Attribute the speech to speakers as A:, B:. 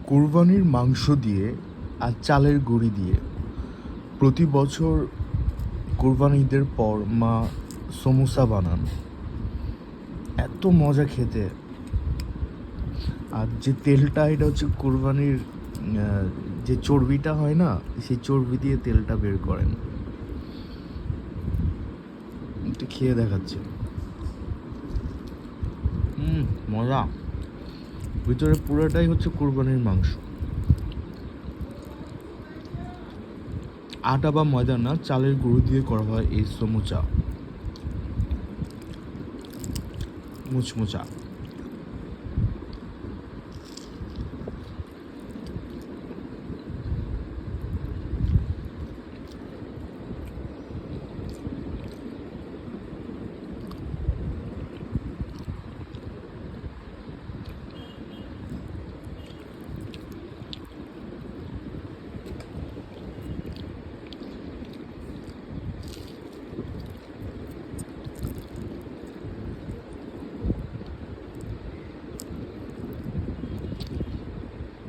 A: কোরবানির মাংস দিয়ে আর চালের গুঁড়ি দিয়ে প্রতি বছর কোরবানি ঈদের পর মা সমোসা বানান। এত মজা খেতে। আর যে তেলটা, এটা হচ্ছে কোরবানির যে চর্বিটা হয় না, সেই চর্বি দিয়ে তেলটা বের করেন। একটু খেয়ে দেখাচ্ছে। মজা। ভিতরে পুরোটাই হচ্ছে কোরবানির মাংস। আটা বা ময়দা না, চালের গুঁড়ো দিয়ে করা হয় এই সমুচা, মুচমুচা।